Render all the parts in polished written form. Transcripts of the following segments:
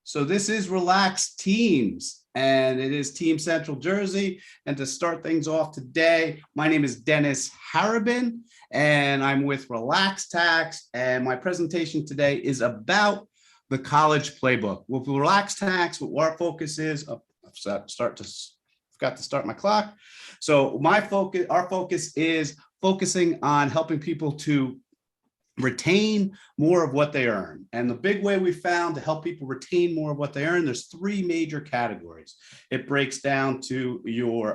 So this is Relax Teams, and it is Team Central Jersey. And to start things off today, my name is Dennis Harabin, and I'm with Relax Tax. And my presentation today is about the college playbook. With Relax Tax, what our focus is, forgot to start my clock. So our focus is focusing on helping people to retain more of what they earn. And the big way we found to help people retain more of what they earn, there's three major categories. It breaks down to your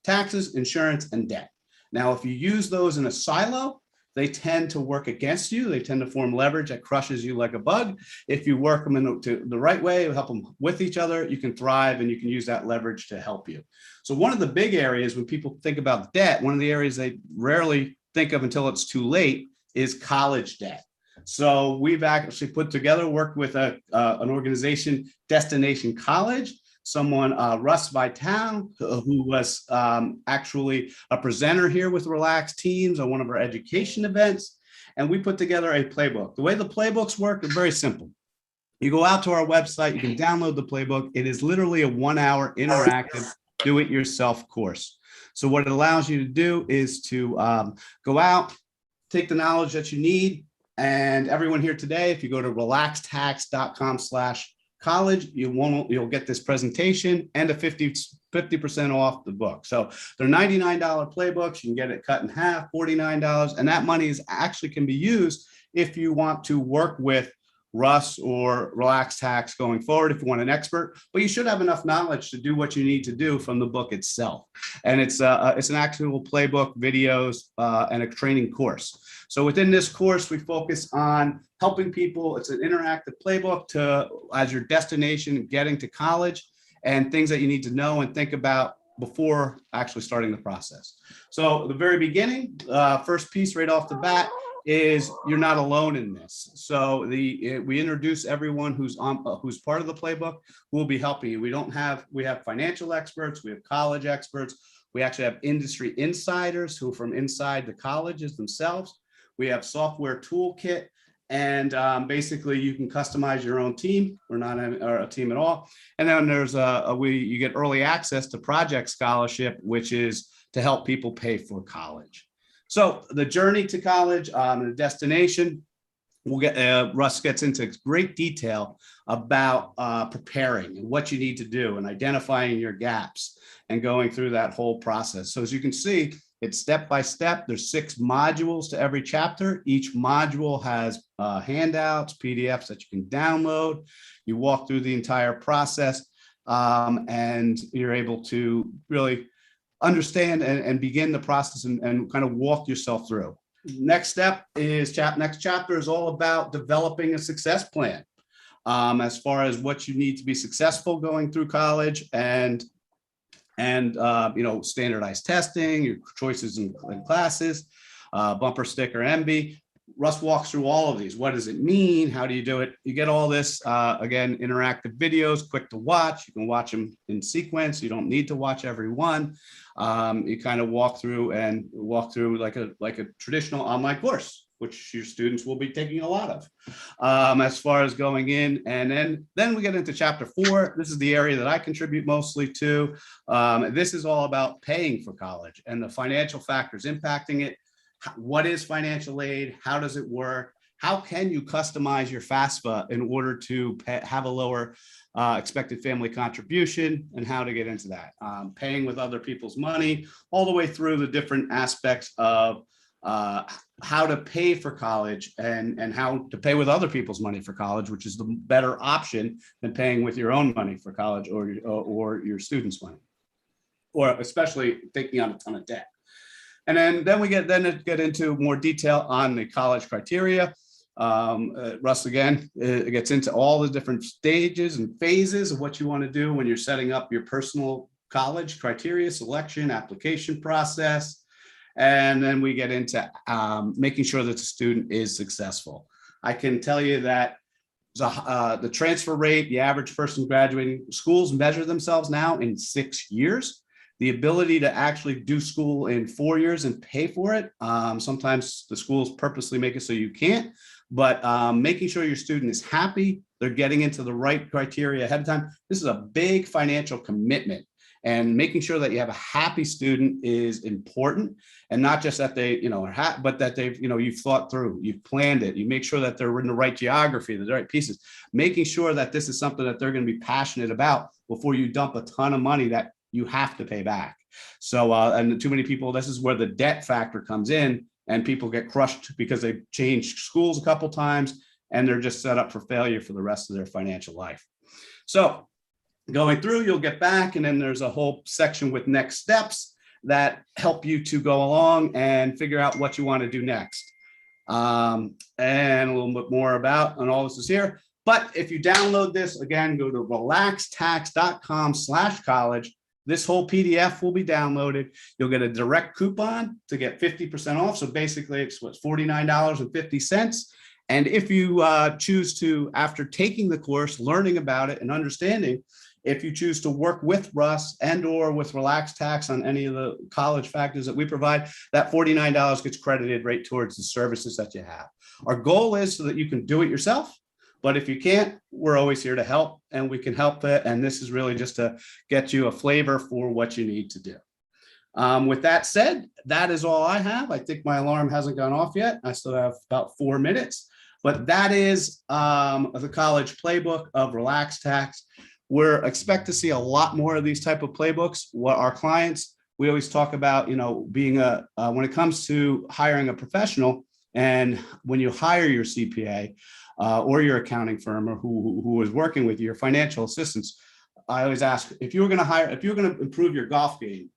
taxes, insurance, and debt. Now, if you use those in a silo, they tend to work against you. They tend to form leverage that crushes you like a bug. If you work them in the right way, help them with each other, you can thrive and you can use that leverage to help you. So one of the big areas when people think about debt, one of the areas they rarely think of until it's too late is college debt. So we've actually worked with an organization, Destination College, someone, Russ Vitale, who was actually a presenter here with Relax Teams on one of our education events. And we put together a playbook. The way the playbooks work is very simple. You go out to our website, you can download the playbook. It is literally a 1-hour interactive do-it-yourself course. So what it allows you to do is to go out, take the knowledge that you need. And everyone here today, if you go to relaxtax.com/college, you'll get this presentation and a 50% off the book. So they're $99 playbooks. You can get it cut in half, $49. And that money can be used if you want to work with Russ or Relax Tax going forward if you want an expert, but you should have enough knowledge to do what you need to do from the book itself. And it's an actual playbook, videos, and a training course. So within this course, we focus on helping people. It's an interactive playbook as your destination, getting to college, and things that you need to know and think about before actually starting the process. So the very beginning, first piece right off the bat, is you're not alone in this. So we introduce everyone who's part of the playbook who will be helping you. We have financial experts, we have college experts, we actually have industry insiders who are from inside the colleges themselves. We have software toolkit, and basically you can customize your own team. We're not a team at all. And then there's you get early access to Project Scholarship, which is to help people pay for college. So the journey to college, the destination, Russ gets into great detail about preparing and what you need to do and identifying your gaps and going through that whole process. So as you can see, it's step by step. There's 6 modules to every chapter. Each module has handouts, PDFs that you can download. You walk through the entire process, and you're able to really understand and begin the process and kind of walk yourself through. Next step is next chapter is all about developing a success plan, as far as what you need to be successful going through college and standardized testing, your choices in classes, bumper sticker, MB. Russ walks through all of these. What does it mean? How do you do it? You get all this, again, interactive videos, quick to watch. You can watch them in sequence. You don't need to watch every one. You kind of walk through like a traditional online course, which your students will be taking a lot of, as far as going in. And then we get into chapter 4. This is the area that I contribute mostly to. This is all about paying for college and the financial factors impacting it. What is financial aid? How does it work? How can you customize your FAFSA in order to have a lower expected family contribution, and how to get into that? Paying with other people's money, all the way through the different aspects of how to pay for college and how to pay with other people's money for college, which is the better option than paying with your own money for college or your students' money, or especially taking on a ton of debt. And then we get into more detail on the college criteria. Russ again gets into all the different stages and phases of what you want to do when you're setting up your personal college criteria, selection, application process. And then we get into making sure that the student is successful. I can tell you that the transfer rate, the average person graduating, schools measure themselves now in 6 years. The ability to actually do school in 4 years and pay for it. Sometimes the schools purposely make it so you can't, but making sure your student is happy they're getting into the right criteria ahead of time. This is a big financial commitment. And making sure that you have a happy student is important, and not just that they, are but that they've, you've thought through, you've planned it, you make sure that they're in the right geography, the right pieces, making sure that this is something that they're going to be passionate about before you dump a ton of money that you have to pay back. So, and too many people, this is where the debt factor comes in, and people get crushed because they've changed schools a couple times and they're just set up for failure for the rest of their financial life. So, going through, you'll get back, and then there's a whole section with next steps that help you to go along and figure out what you want to do next. And a little bit more about, and all this is here. But if you download this, again, go to relaxtax.com/college. This whole PDF will be downloaded. You'll get a direct coupon to get 50% off. So basically it's what's $49.50. And if you choose to, after taking the course, learning about it and understanding, if you choose to work with Russ and or with Relax Tax on any of the college factors that we provide, that $49 gets credited right towards the services that you have. Our goal is so that you can do it yourself. But if you can't, we're always here to help, and we can help it. And this is really just to get you a flavor for what you need to do. With that said, that is all I have. I think my alarm hasn't gone off yet. I still have about 4 minutes, but that is the college playbook of Relax Tax. We're expect to see a lot more of these type of playbooks. What our clients, we always talk about, being when it comes to hiring a professional, and when you hire your CPA or your accounting firm, or who is working with you, your financial assistants, I always ask, if you were going to improve your golf game,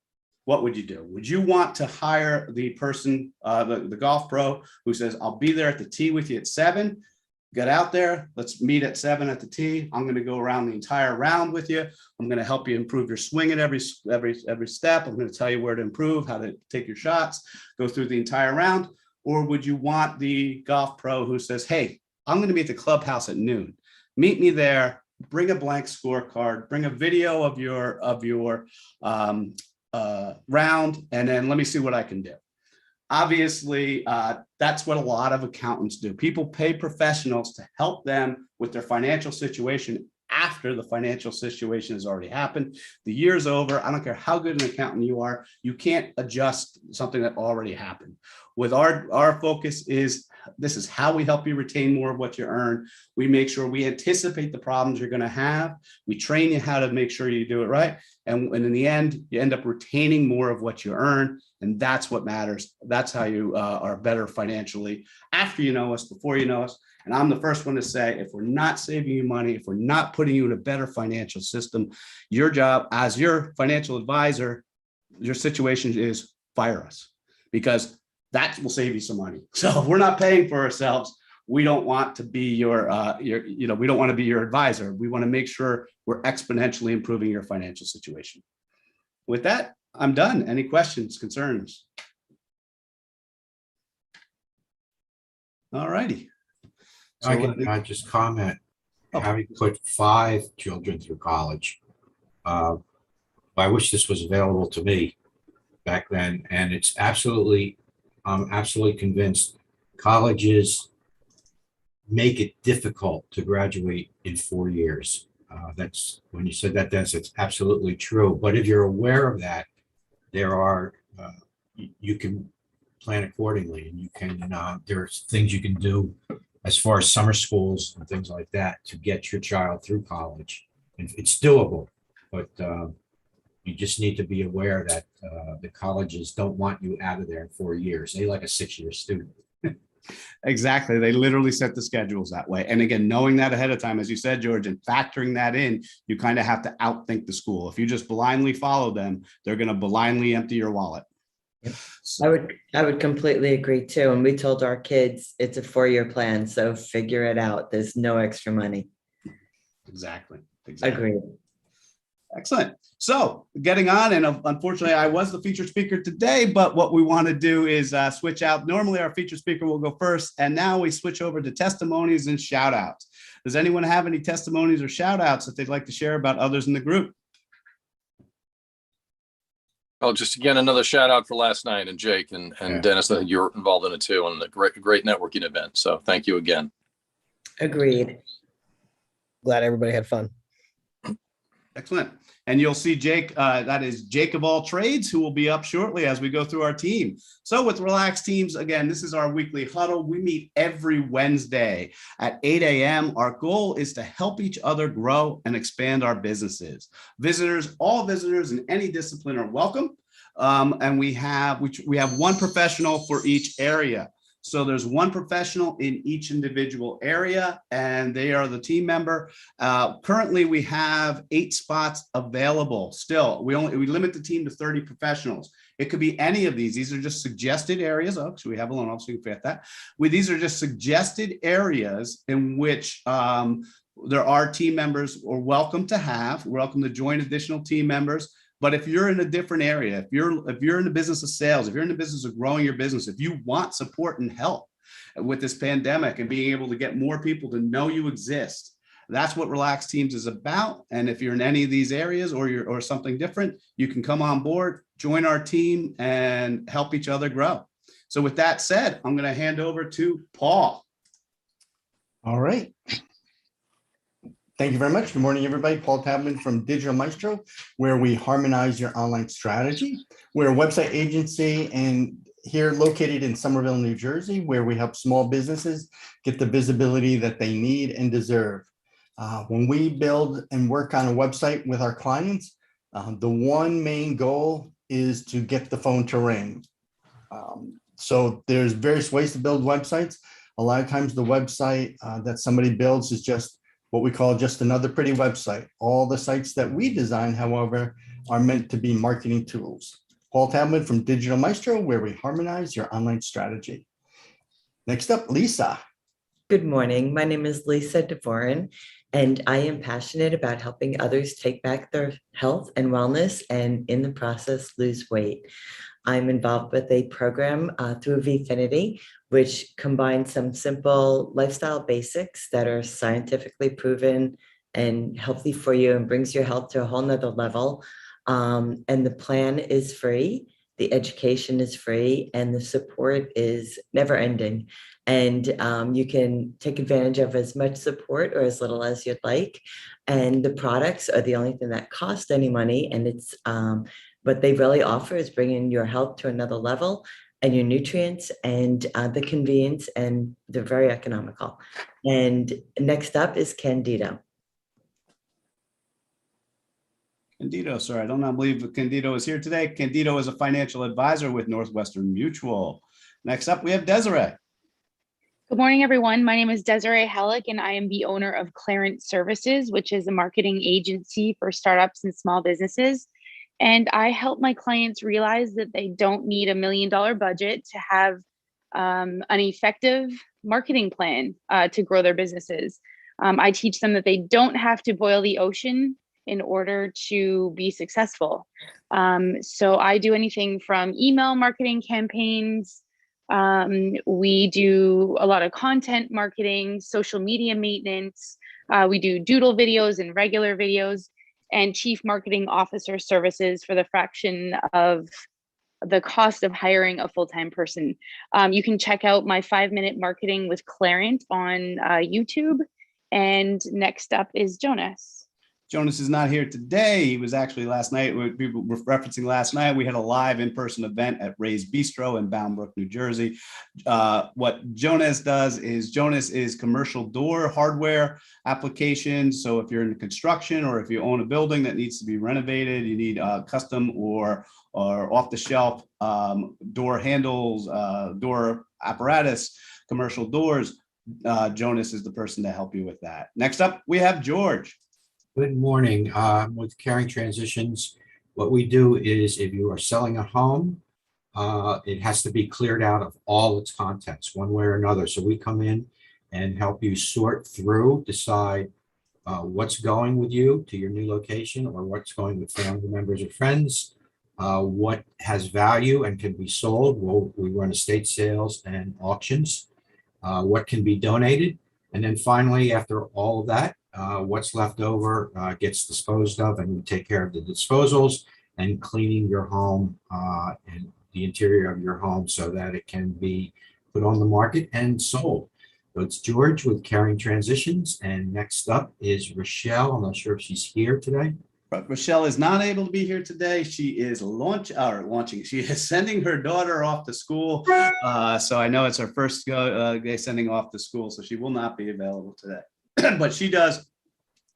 what would you do? Would you want to hire the person, the golf pro who says, I'll be there at the tee with you at 7, get out there, let's meet at 7 at the tee. I'm going to go around the entire round with you. I'm going to help you improve your swing at every step. I'm going to tell you where to improve, how to take your shots, go through the entire round. Or would you want the golf pro who says, hey, I'm going to be at the clubhouse at noon. Meet me there, bring a blank scorecard, bring a video of your round, and then let me see what I can do. Obviously, that's what a lot of accountants do. People pay professionals to help them with their financial situation after the financial situation has already happened. The year's over. I don't care how good an accountant you are. You can't adjust something that already happened. With our focus is, this is how we help you retain more of what you earn. We make sure we anticipate the problems you're going to have. We train you how to make sure you do it right. And in the end, you end up retaining more of what you earn. And that's what matters. That's how you are better financially after you know us, before you know us. And I'm the first one to say, if we're not saving you money, if we're not putting you in a better financial system, your job as your financial advisor, your situation is fire us, because that will save you some money. So if we're not paying for ourselves, we don't want to be we don't want to be your advisor. We want to make sure we're exponentially improving your financial situation. With that, I'm done. Any questions, concerns? All righty. So I can just comment. Having put 5 children through college, I wish this was available to me back then, and it's absolutely, I'm absolutely convinced colleges make it difficult to graduate in 4 years. That's when you said that, that's absolutely true. But if you're aware of that, there are you can plan accordingly, and you can there's things you can do as far as summer schools and things like that to get your child through college. And it's doable, but you just need to be aware that the colleges don't want you out of there in 4 years. They like a 6-year student. Exactly. They literally set the schedules that way. And again, knowing that ahead of time, as you said, George, and factoring that in, you kind of have to outthink the school. If you just blindly follow them, they're going to blindly empty your wallet. So, I would completely agree too. And we told our kids it's a 4-year plan, so figure it out. There's no extra money. Exactly. Agreed. Excellent. So getting on, and unfortunately I was the featured speaker today, but what we want to do is switch out. Normally our featured speaker will go first, and now we switch over to testimonies and shout outs. Does anyone have any testimonies or shout outs that they'd like to share about others in the group? Oh, just again, another shout out for last night, and Jake and Yeah. Dennis, that you're involved in it too, and a great networking event. So thank you again. Agreed. glad everybody had fun. Excellent. And you'll see Jake, that is Jake of all trades, who will be up shortly as we go through our team. So with Relaxed Teams, again, this is our weekly huddle. We meet every Wednesday at 8 a.m. Our goal is to help each other grow and expand our businesses. Visitors, all visitors in any discipline are welcome. And we have one professional for each area. So there's one professional in each individual area, and they are the team member. Currently, we have 8 spots available. Still, we limit the team to 30 professionals. It could be any of these. These are just suggested areas. Oh, so we have a loan officer, you can forget that. These are just suggested areas in which there are team members are welcome to join additional team members. But if you're in a different area, if you're in the business of sales, if you're in the business of growing your business, if you want support and help with this pandemic and being able to get more people to know you exist, that's what Relaxed Teams is about. And if you're in any of these areas or something different, you can come on board, join our team, and help each other grow. So with that said, I'm going to hand over to Paul. All right. Thank you very much. Good morning, everybody. Paul Tabman from Digital Maestro, where we harmonize your online strategy. We're a website agency and here located in Somerville, New Jersey, where we help small businesses get the visibility that they need and deserve. When we build and work on a website with our clients, the one main goal is to get the phone to ring. So there's various ways to build websites. A lot of times the website that somebody builds is just what we call just another pretty website. All the sites that we design, however, are meant to be marketing tools. Paul Tabman from Digital Maestro, where we harmonize your online strategy. Next up, Lisa. Good morning. My name is Lisa Dvorin, and I am passionate about helping others take back their health and wellness and in the process lose weight. I'm involved with a program through Vfinity, which combines some simple lifestyle basics that are scientifically proven and healthy for you and brings your health to a whole nother level. And the plan is free, the education is free, and the support is never ending. And you can take advantage of as much support or as little as you'd like. And the products are the only thing that cost any money. And it's what they really offer is bringing your health to another level and your nutrients and the convenience, and they're very economical. And next up is Candido. Candido, sir, I do not believe Candido is here today. Candido is a financial advisor with Northwestern Mutual. Next up, we have Desiree. Good morning, everyone. My name is Desiree Halleck, and I am the owner of Clarence Services, which is a marketing agency for startups and small businesses. And I help my clients realize that they don't need $1 million budget to have an effective marketing plan to grow their businesses. I teach them that they don't have to boil the ocean in order to be successful. So I do anything from email marketing campaigns. We do a lot of content marketing, social media maintenance. We do doodle videos and regular videos, and chief marketing officer services for the fraction of the cost of hiring a full-time person. You can check out my 5-minute marketing with Clarence on YouTube. And next up is Jonas. Jonas is not here today. He was actually last night. People were referencing last night. We had a live in-person event at Ray's Bistro in Bound Brook, New Jersey. What Jonas does is Jonas is commercial door hardware applications. So if you're in construction or if you own a building that needs to be renovated, you need custom or off-the-shelf door handles, door apparatus, commercial doors. Jonas is the person to help you with that. Next up, we have George. Good morning. With Caring Transitions, what we do is if you are selling a home, it has to be cleared out of all its contents one way or another. So we come in and help you sort through, decide what's going with you to your new location or what's going with family members or friends, what has value and can be sold. We run estate sales and auctions, what can be donated. And then finally, after all of that, what's left over gets disposed of, and we take care of the disposals and cleaning your home and the interior of your home so that it can be put on the market and sold. So it's George with Caring Transitions, and next up is Rochelle. I'm not sure if she's here today. But Rochelle is not able to be here today. She is launching. She is sending her daughter off to school. So I know it's her first day sending off to school, so she will not be available today. But she does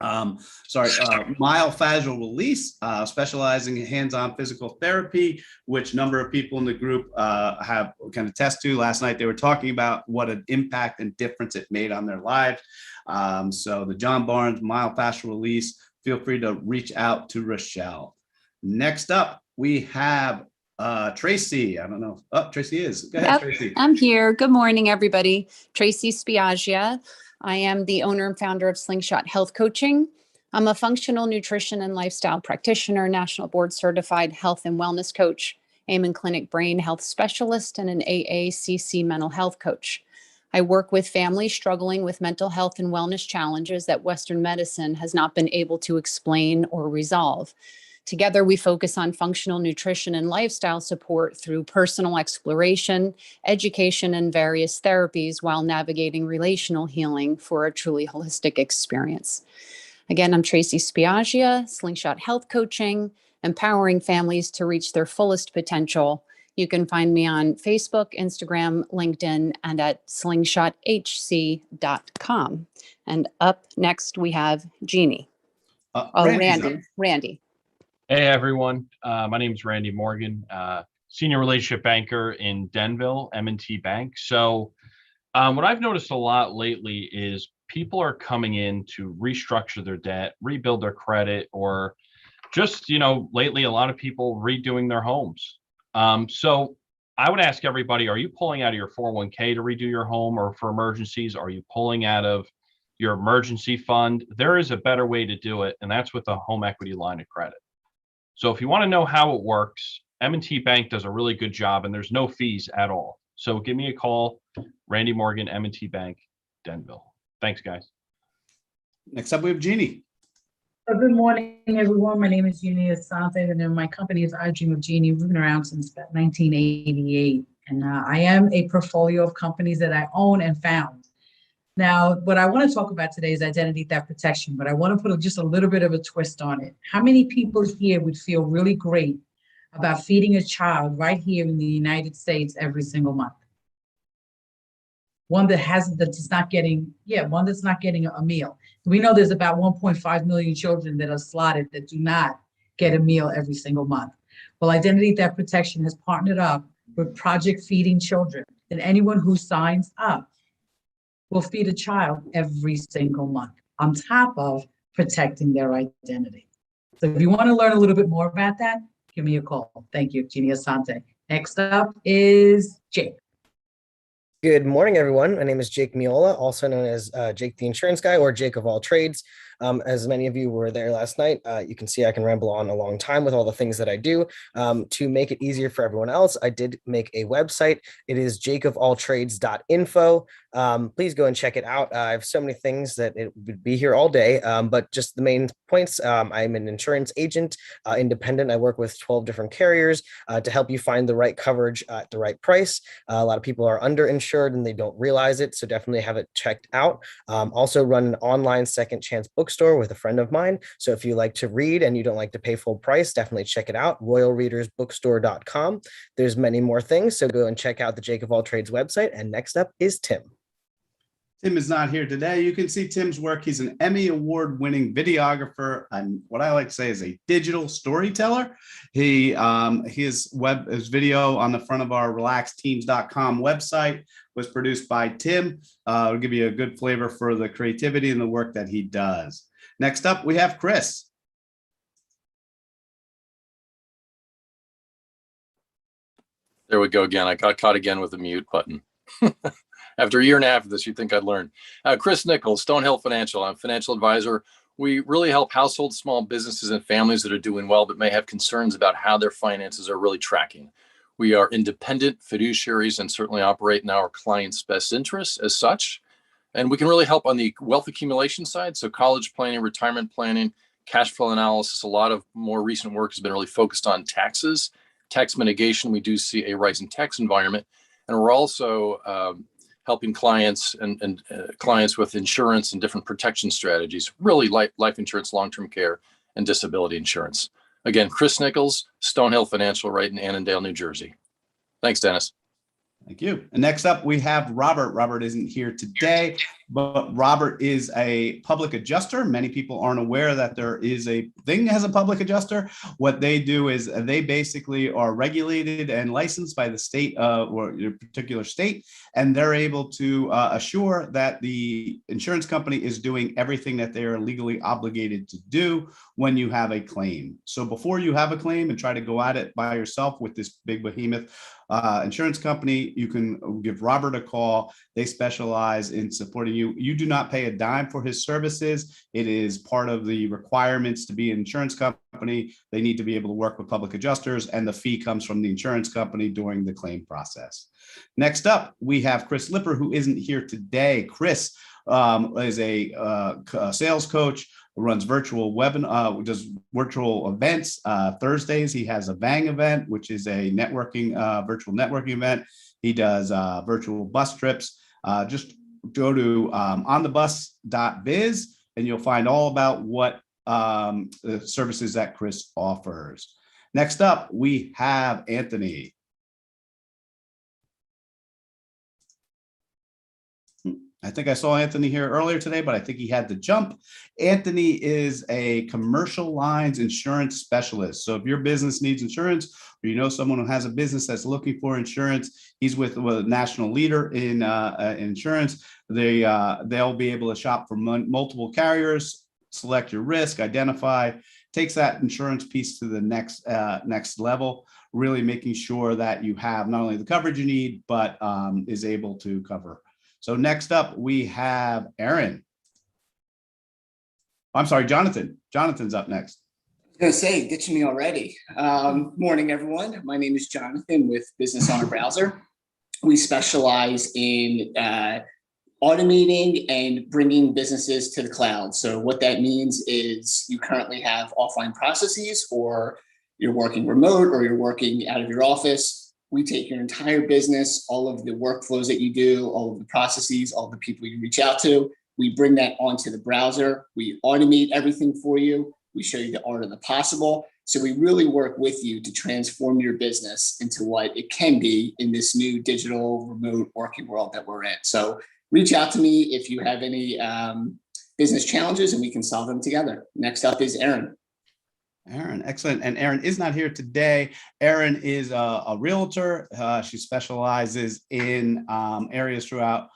myofascial release, specializing in hands-on physical therapy, which number of people in the group have can attest to. Last night they were talking about what an impact and difference it made on their lives. So the John Barnes myofascial release, feel free to reach out to Rochelle. Next up, we have Tracy. I don't know. Oh, Tracy is. Go ahead, Yep, Tracy. I'm here. Good morning, everybody. Tracy Spiaggia. I am the owner and founder of Slingshot Health Coaching. I'm a functional nutrition and lifestyle practitioner, national board certified health and wellness coach, Amen Clinic brain health specialist, and an AACC mental health coach. I work with families struggling with mental health and wellness challenges that Western medicine has not been able to explain or resolve. Together, we focus on functional nutrition and lifestyle support through personal exploration, education, and various therapies while navigating relational healing for a truly holistic experience. Again, I'm Tracy Spiaggia, Slingshot Health Coaching, empowering families to reach their fullest potential. You can find me on Facebook, Instagram, LinkedIn, and at slingshothc.com. And up next, we have Jeannie. Randy. Hey, everyone. My name is Randy Morgan, senior relationship banker in Denville, M&T Bank. So what I've noticed a lot lately is people are coming in to restructure their debt, rebuild their credit, or just, lately a lot of people redoing their homes. So I would ask everybody, are you pulling out of your 401k to redo your home, or for emergencies? Are you pulling out of your emergency fund? There is a better way to do it, and that's with a home equity line of credit. So if you want to know how it works, M&T Bank does a really good job, and there's no fees at all. So give me a call, Randy Morgan, M&T Bank, Denville. Thanks, guys. Next up, we have Jeannie. Good morning, everyone. My name is Jeannie Asante, and then my company is I Dream of Jeannie. We've been around since 1988, and I am a portfolio of companies that I own and found. Now, what I want to talk about today is identity theft protection, but I want to put just a little bit of a twist on it. How many people here would feel really great about feeding a child right here in the United States every single month? One that's not getting a meal. We know there's about 1.5 million children that are slotted that do not get a meal every single month. Well, Identity Theft Protection has partnered up with Project Feeding Children, and anyone who signs up will feed a child every single month on top of protecting their identity. So if you want to learn a little bit more about that, give me a call. Thank you, Jeannie Asante. Next up is Jake. Good morning, everyone. My name is Jake Miola, also known as Jake the Insurance Guy, or Jake of all trades. As many of you were there last night, you can see I can ramble on a long time with all the things that I do. To make it easier for everyone else, I did make a website. It is jakeofalltrades.info. Please go and check it out. I have so many things that it would be here all day, but just the main points. I'm an insurance agent, independent. I work with 12 different carriers to help you find the right coverage at the right price. A lot of people are underinsured and they don't realize it, so definitely have it checked out. Also run an online second chance bookstore with a friend of mine. So if you like to read and you don't like to pay full price, definitely check it out, royalreadersbookstore.com. There's many more things, so go and check out the Jake of All Trades website. And next up is Tim. Tim is not here today. You can see Tim's work. He's an Emmy Award-winning videographer and what I like to say is a digital storyteller. His video on the front of our relaxedteams.com website was produced by Tim. It'll give you a good flavor for the creativity and the work that he does. Next up, we have Chris. There we go again. I got caught again with the mute button. After a year and a half of this, you'd think I'd learn. Chris Nichols, Stonehill Financial. I'm a financial advisor. We really help households, small businesses, and families that are doing well but may have concerns about how their finances are really tracking. We are independent fiduciaries and certainly operate in our clients' best interests as such. And we can really help on the wealth accumulation side. So college planning, retirement planning, cash flow analysis. A lot of more recent work has been really focused on taxes, tax mitigation. We do see a rising tax environment. And we're also helping clients and clients with insurance and different protection strategies, really life insurance, long-term care, and disability insurance. Again, Chris Nichols, Stonehill Financial, right in Annandale, New Jersey. Thanks, Dennis. Thank you. And next up, we have Robert. Robert isn't here today, but Robert is a public adjuster. Many people aren't aware that there is a thing as a public adjuster. What they do is they basically are regulated and licensed by the state or your particular state, and they're able to assure that the insurance company is doing everything that they are legally obligated to do when you have a claim. So before you have a claim and try to go at it by yourself with this big behemoth insurance company, you can give Robert a call. They specialize in supporting you. You do not pay a dime for his services. It is part of the requirements to be an insurance company. They need to be able to work with public adjusters, and the fee comes from the insurance company during the claim process. Next up, we have Chris Lipper, who isn't here today. Chris is a sales coach, runs virtual webinar, does virtual events. Thursdays, he has a Bang event, which is a networking, virtual networking event. He does virtual bus trips. Just go to onthebus.biz and you'll find all about what the services that Chris offers. Next up, we have Anthony. I think I saw Anthony here earlier today, but I think he had to jump. Anthony is a commercial lines insurance specialist. So if your business needs insurance, or you know someone who has a business that's looking for insurance, he's with a national leader in insurance. They'll be able to shop for multiple carriers, select your risk, identify, takes that insurance piece to the next level, really making sure that you have not only the coverage you need, but is able to cover. So next up, we have Aaron. I'm sorry, Jonathan. Jonathan's up next. I was going to say, ditching me already. Morning, everyone. My name is Jonathan with Business Owner Browser. We specialize in automating and bringing businesses to the cloud. So what that means is you currently have offline processes, or you're working remote, or you're working out of your office. We take your entire business, all of the workflows that you do, all of the processes, all the people you reach out to. We bring that onto the browser. We automate everything for you. We show you the art of the possible. So we really work with you to transform your business into what it can be in this new digital remote working world that we're in. So reach out to me if you have any business challenges, and we can solve them together. Next up is Aaron. Aaron, excellent. And Aaron is not here today. Aaron is a realtor. She specializes in areas throughout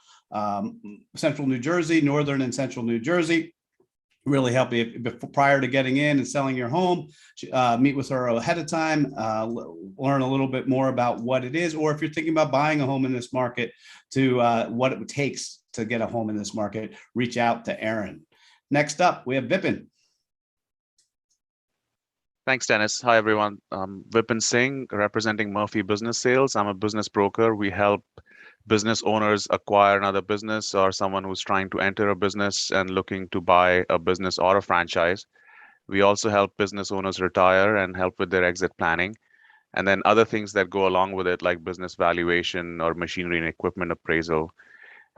central New Jersey, northern and central New Jersey. Really help you prior to getting in and selling your home. Meet with her ahead of time, learn a little bit more about what it is, or if you're thinking about buying a home in this market, to what it takes to get a home in this market, reach out to Aaron. Next up, we have Vipin. Thanks, Dennis. Hi, everyone. Vipin Singh, representing Murphy Business Sales. I'm a business broker. We help business owners acquire another business, or someone who's trying to enter a business and looking to buy a business or a franchise. We also help business owners retire and help with their exit planning, and then other things that go along with it, like business valuation or machinery and equipment appraisal.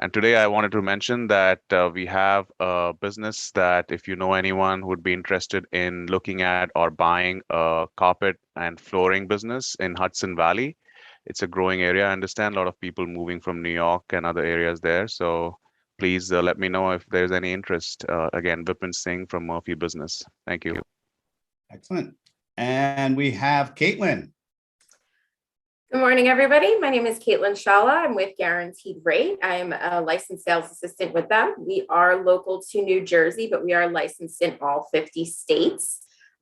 And today I wanted to mention that we have a business that, if you know anyone who would be interested in looking at or buying a carpet and flooring business in Hudson Valley. It's a growing area. I understand a lot of people moving from New York and other areas there. So please let me know if there's any interest. Again, Vipin Singh from Murphy Business. Thank you. Excellent. And we have Caitlin. Good morning, everybody. My name is Caitlin Shala. I'm with Guaranteed Rate. I am a licensed sales assistant with them. We are local to New Jersey, but we are licensed in all 50 states.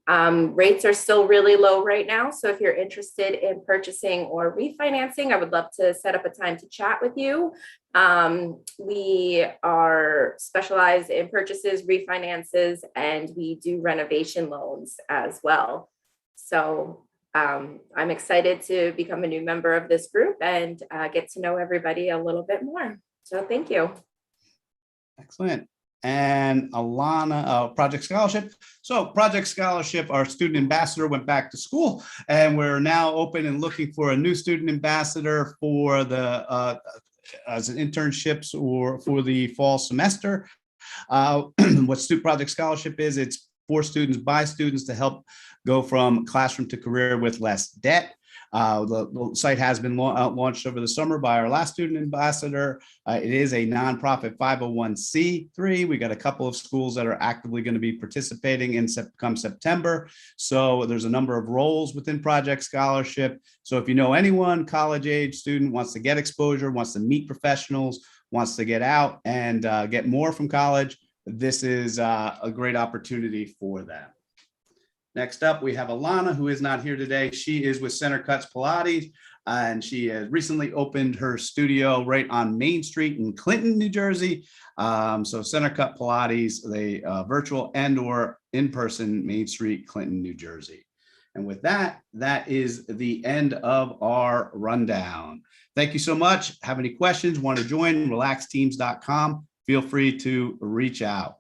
Rates are still really low right now. So if you're interested in purchasing or refinancing, I would love to set up a time to chat with you. We are specialized in purchases, refinances, and we do renovation loans as well. So I'm excited to become a new member of this group and get to know everybody a little bit more. So thank you. Excellent. And Alana, Project Scholarship. So Project Scholarship, our student ambassador went back to school, and we're now open and looking for a new student ambassador for the as internships or for the fall semester. What Student Project Scholarship is, it's for students by students to help go from classroom to career with less debt. The site has been launched over the summer by our last student ambassador. It is a nonprofit 501c3. We got a couple of schools that are actively going to be participating in come September. So there's a number of roles within Project Scholarship. So if you know anyone, college age student, wants to get exposure, wants to meet professionals, wants to get out and get more from college, this is a great opportunity for them. Next up, we have Alana, who is not here today. She is with Center Cuts Pilates, and she has recently opened her studio right on Main Street in Clinton, New Jersey. So Center Cut Pilates, the virtual and or in-person Main Street, Clinton, New Jersey. And with that, that is the end of our rundown. Thank you so much. Have any questions, want to join, relaxteams.com. Feel free to reach out.